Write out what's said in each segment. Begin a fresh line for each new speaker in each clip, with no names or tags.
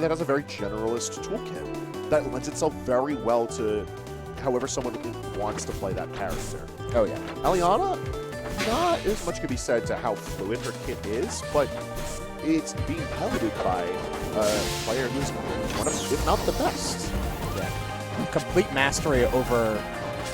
that has a very generalist toolkit that lends itself very well to however someone wants to play that character.
Oh, yeah.
Eliana, not as much could be said to how fluid her kit is, but it's being piloted by a player who's one of, if not the best.
Yeah. Complete mastery over,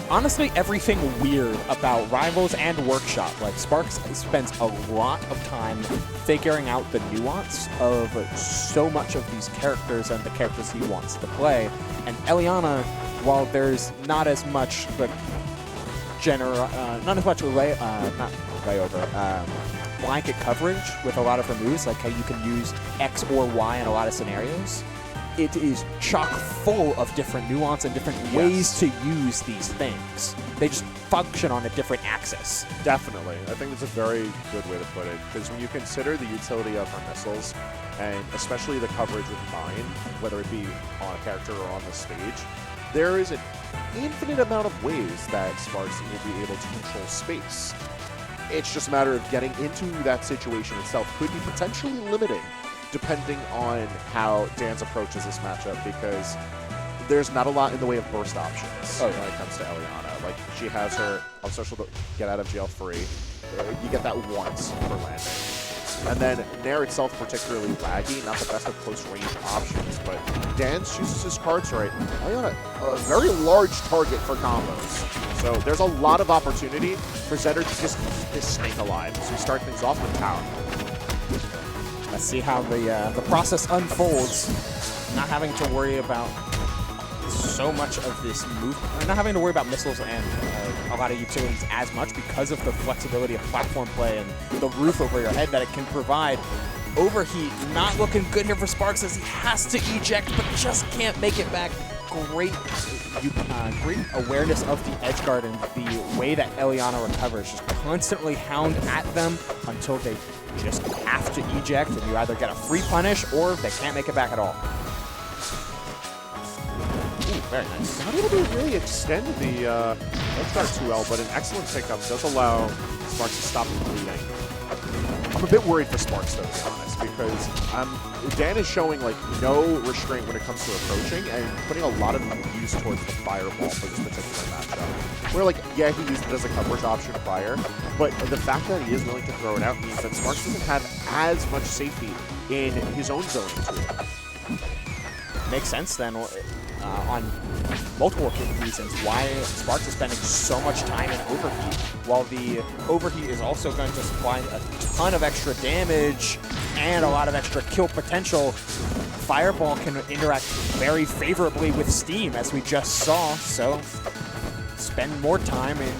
honestly, everything weird about Rivals and Workshop. Like, Sparx spends a lot of time figuring out the nuance of so much of these characters and the characters he wants to play. And Eliana, while there's not as much blanket coverage with a lot of her moves, like how you can use X or Y in a lot of scenarios, it is chock full of different nuance and different ways to use these things. They just function on a different axis.
Definitely. I think that's a very good way to put it, because when you consider the utility of her missiles, and especially the coverage with mine, whether it be on a character or on the stage, there is an infinite amount of ways that Sparx will be able to control space. It's just a matter of getting into that situation itself could be potentially limiting, depending on how Dan's approaches this matchup, because there's not a lot in the way of burst options when it comes to Eliana. Like, she has her unsocial get out of jail free. You get that once for landing. And then Nair itself particularly laggy, not the best of close range options, but Dan chooses his cards right. Eliana, a very large target for combos. So there's a lot of opportunity for Zeder to just keep this thing alive. So we start things off with power.
Let's see how the process unfolds. Not having to worry about so much of this move, not having to worry about missiles and a lot of utilities as much because of the flexibility of platform play and the roof over your head that it can provide. Overheat, not looking good here for Sparx as he has to eject, but just can't make it back. Great awareness of the edge guard and the way that Eliana recovers. Just constantly hound at them until they just have to eject, and you either get a free punish or they can't make it back at all. Ooh, very nice.
Not able to really extend the edge guard too well, but an excellent pickup does allow Sparx to stop the bleeding. I'm a bit worried for Sparx, though, to be honest, because Dan is showing like no restraint when it comes to approaching and putting a lot of use towards the fireball for this particular matchup. Where, like, yeah, he used it as a coverage option prior, but the fact that he is willing to throw it out means that Sparx doesn't have as much safety in his own zoning tool.
Makes sense then on multiple reasons why Sparx is spending so much time in overheat, while the overheat is also going to supply a ton of extra damage and a lot of extra kill potential. Fireball can interact very favorably with Steam, as we just saw, so spend more time in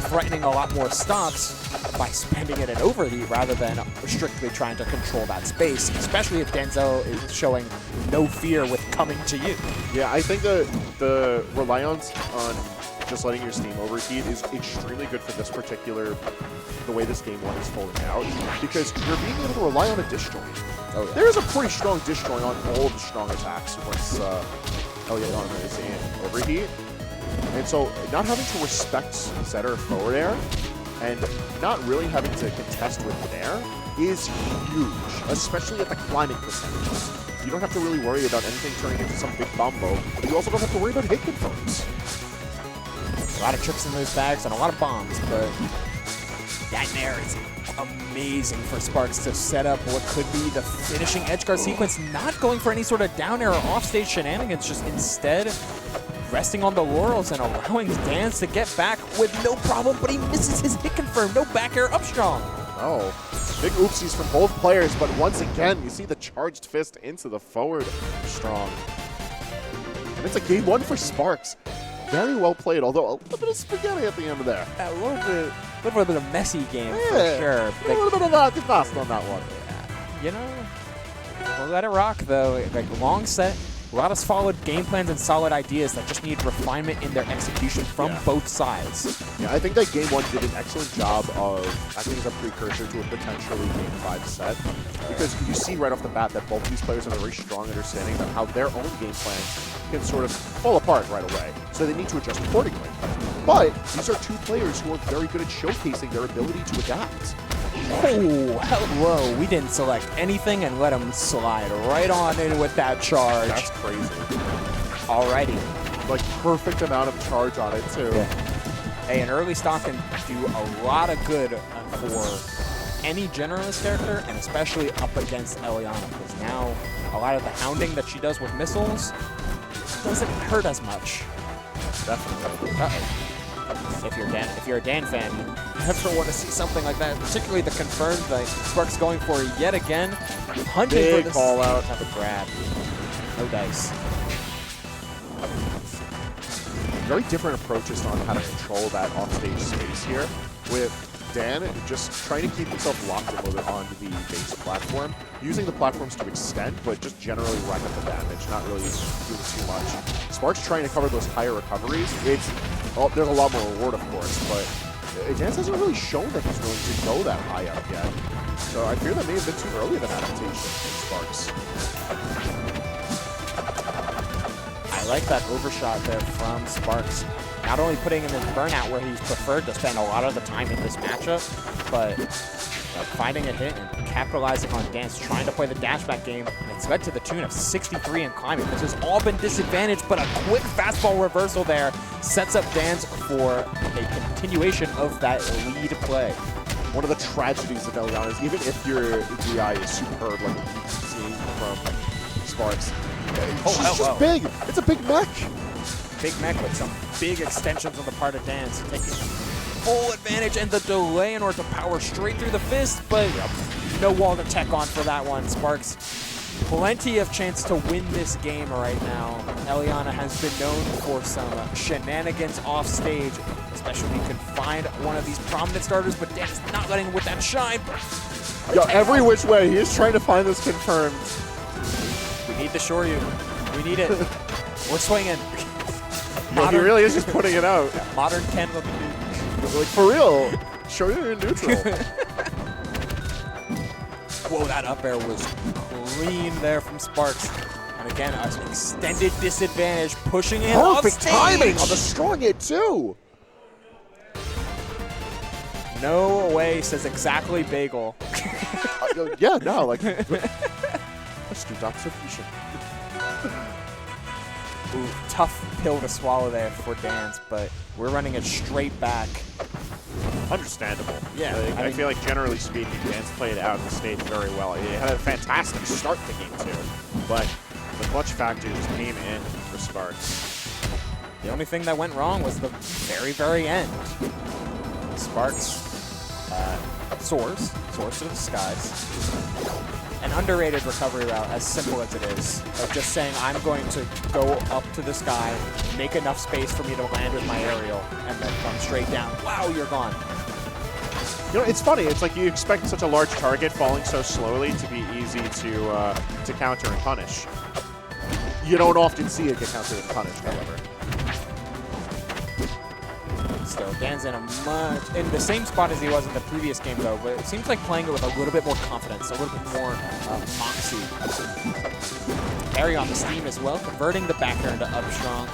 threatening a lot more stops by spending it in overheat rather than strictly trying to control that space, especially if Danzello is showing no fear with coming to you.
Yeah, I think the reliance on just letting your Steam overheat is extremely good for this particular, the way this game one is folding out, because you're being able to rely on a disjoint. Oh, yeah. There's a pretty strong disjoint on all of the strong attacks once Eliana is in overheat. And so not having to respect Zeder forward air and not really having to contest with Nair is huge, especially at the climbing percentages. You don't have to really worry about anything turning into some big combo, but you also don't have to worry about hit confirms.
A lot of tricks in those bags and a lot of bombs, but that Nair is amazing for Sparx to set up what could be the finishing edgeguard sequence, not going for any sort of down air or offstage shenanigans, just instead resting on the laurels and allowing Danz to get back with no problem, but he misses his hit confirm. No back air up strong.
Oh, big oopsies from both players, but once again, you see the charged fist into the forward strong. And it's a game one for Sparx. Very well played, although a little bit of spaghetti at the end of there.
A little bit of a messy game for sure.
A little bit of that fast on that one.
You know, we'll let it rock though. Like, long set. A lot of solid game plans and solid ideas that just need refinement in their execution from both sides.
Yeah, I think that Game 1 did an excellent job of acting as a precursor to a potentially Game 5 set. Because you see right off the bat that both these players have a very strong understanding of how their own game plans can sort of fall apart right away. So they need to adjust accordingly. But these are two players who are very good at showcasing their ability to adapt.
Oh, hello. We didn't select anything and let him slide right on in with that charge.
That's crazy.
Alrighty.
Like, perfect amount of charge on it, too.
Yeah. Hey, an early stock can do a lot of good for any generalist character, and especially up against Eliana, because now a lot of the hounding that she does with missiles doesn't hurt as much.
Definitely.
Uh-oh. If you're a Dan fan, you never want to see something like that, particularly the confirmed that Sparx going for yet again. Hunting
Big
for this
call out.
Have a grab. No dice.
Very different approaches on how to control that offstage space here, with Dan just trying to keep himself locked a little bit onto the base platform, using the platforms to extend, but just generally rack up the damage, not really doing too much. Sparx trying to cover those higher recoveries. There's a lot more reward, of course, but Dan hasn't really shown that he's willing to go that high up yet. So I fear that may have been too early of an adaptation for Sparx.
I like that overshot there from Sparx. Not only putting him in burnout where he's preferred to spend a lot of the time in this matchup, but finding a hit and capitalizing on Dan's trying to play the dashback game. And it's led to the tune of 63 in climbing, which has all been disadvantaged, but a quick fastball reversal there sets up Dan's for a continuation of that lead play.
One of the tragedies of Eliana is even if your DI is superb, like you've seen from Sparx, she's just big. It's a big mech.
Big mech with some big extensions on the part of Dan, taking full advantage and the delay in order to power straight through the fist, but no wall to tech on for that one. Sparx, plenty of chance to win this game right now. Eliana has been known for some shenanigans off stage, especially when you can find one of these prominent starters, but Dan's not letting him with that shine.
Yo, every which way, he is trying to find this confirmed.
We need the Shoryu. We need it. We're swinging.
No, he really is just putting it out.
Modern Ken will be
like, for real. Show you in neutral.
Whoa, that up air was clean there from Sparx. And again, an extended disadvantage, pushing it off
Perfect
stage.
timing on the strong hit, too.
No way, says exactly Bagel.
Yeah, no, like, astute observation.
Ooh, tough pill to swallow there for Dan's, but we're running it straight back.
Understandable.
Yeah,
Like,
I
I
mean,
feel like generally speaking, Dan's played out the stage very well. He had a fantastic start to the game too, but the clutch factor just came in for Sparx.
The only thing that went wrong was the very, very end. Sparx soars to the skies. An underrated recovery route, as simple as it is, of just saying, I'm going to go up to the sky, make enough space for me to land with my aerial, and then come straight down. Wow, you're gone.
You know, it's funny. It's like you expect such a large target falling so slowly to be easy to counter and punish. You don't often see it get countered and punished, however.
Still, Dan's in in the same spot as he was in the previous game, though, but it seems like playing it with a little bit more confidence, a little bit more moxie. Carry on the steam as well, converting the back air into up strong.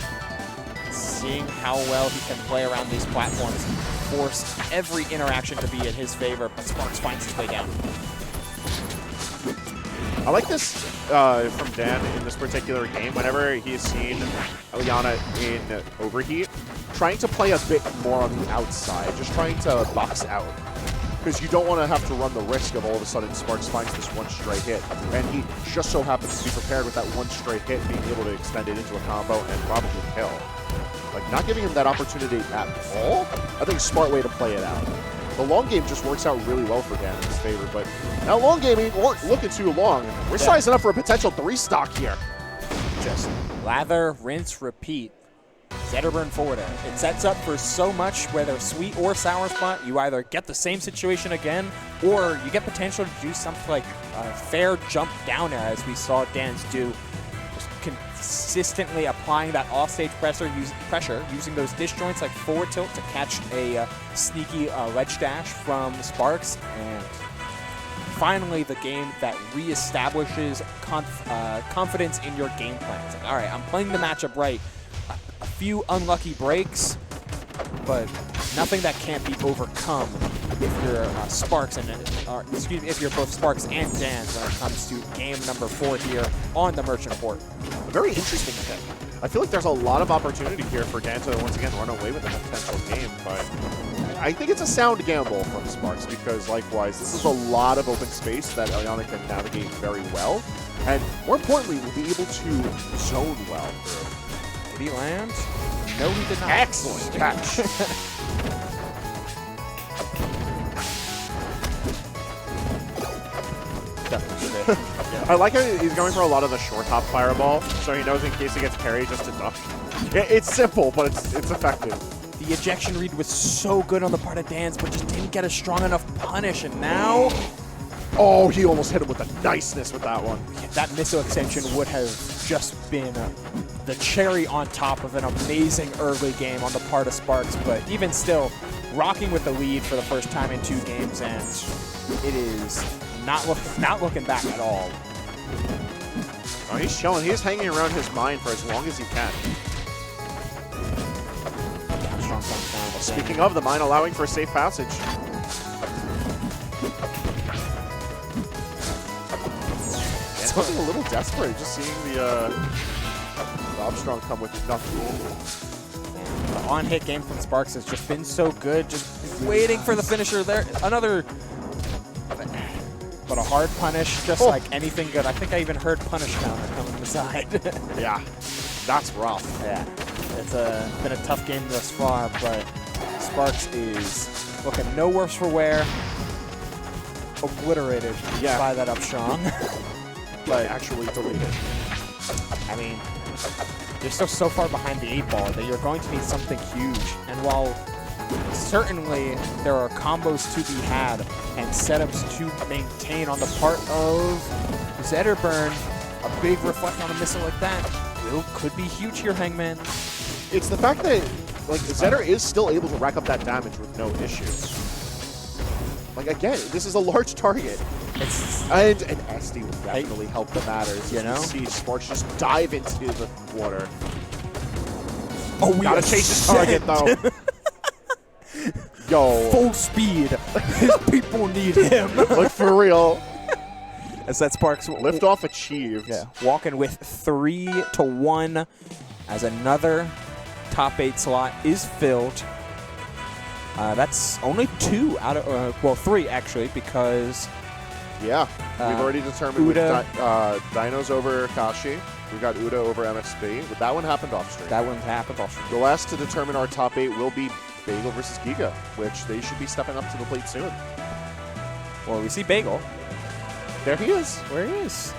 Seeing how well he can play around these platforms, force every interaction to be in his favor, but Sparx finds his way down.
I like this from Dan in this particular game. Whenever he's seen Eliana in overheat, trying to play a bit more on the outside, just trying to box out. Because you don't want to have to run the risk of all of a sudden Sparx finds this one straight hit. And he just so happens to be prepared with that one straight hit, being able to extend it into a combo and probably kill. Like, not giving him that opportunity at all, I think is a smart way to play it out. The long game just works out really well for Dan in his favor, but now long game ain't looking too long. We're sizing up for a potential 3-stock here.
Just lather, rinse, repeat. Zetterburn forward air. It sets up for so much, whether sweet or sour spot. You either get the same situation again, or you get potential to do something like a fair jump down air, as we saw Dan's do. Just consistently applying that offstage pressure, using those disc joints like forward tilt to catch a sneaky ledge dash from Sparx, and finally the game that reestablishes confidence in your game plan. It's like, all right, I'm playing the matchup right. A few unlucky breaks, but nothing that can't be overcome if you're Sparx and excuse me, if you're both Sparx and Danz when it comes to game number 4 here on the Merchant Port.
A very interesting pick. I feel like there's a lot of opportunity here for Dan to once again run away with a potential game, but I think it's a sound gamble from Sparx because likewise, this is a lot of open space that Ayana can navigate very well, and more importantly, will be able to zone well through.
Did he land? No, he did not.
Excellent catch.
Definitely. Yeah.
I like how he's going for a lot of the short hop fireball, so he knows in case he gets parried just to duck. It's simple, but it's effective.
The ejection read was so good on the part of Danz, but just didn't get a strong enough punish, and now...
Oh, he almost hit him with the niceness with that one.
That missile extension would have just been the cherry on top of an amazing early game on the part of Sparx, but even still, rocking with the lead for the first time in 2 games, and it is not looking back at all.
Oh, he's chilling. He's hanging around his mine for as long as he can.
Strong comes down.
Speaking of, the mine allowing for safe passage. It's looking a little desperate, just seeing the Armstrong come with nothing.
The on-hit game from Sparx has just been so good, just waiting for the finisher there. Another, but a hard punish, just like anything good. I think I even heard punish counter coming to the side.
Yeah, that's rough.
Yeah, it's been a tough game thus far, but Sparx is looking no worse for wear. Obliterated by that up strong.
But actually deleted.
I mean, you're still so far behind the 8 ball that you're going to need something huge. And while certainly there are combos to be had and setups to maintain on the part of Zetterburn, a big reflect on a missile like that could be huge here, Hangman.
It's the fact that like Zetter is still able to rack up that damage with no issue. Like again, this is a large target. And SD will definitely help the matters.
You know?
See Sparx just dive into the water.
Oh, we
gotta chase his target though. Yo.
Full speed. His people need him.
Look for real.
As that Sparx
liftoff achieved.
Yeah. Walking with 3-1 as another top 8 slot is filled. That's only 2 out of, well, 3 actually, because
yeah, we've already determined
Uda,
Dinos over Kashi. We got Uda over MXB, but that one happened off stream.
That one happened off stream.
The last to determine our top 8 will be Bagel versus Giga, which they should be stepping up to the plate soon.
Well, we see Bagel.
There he is.
Where he is.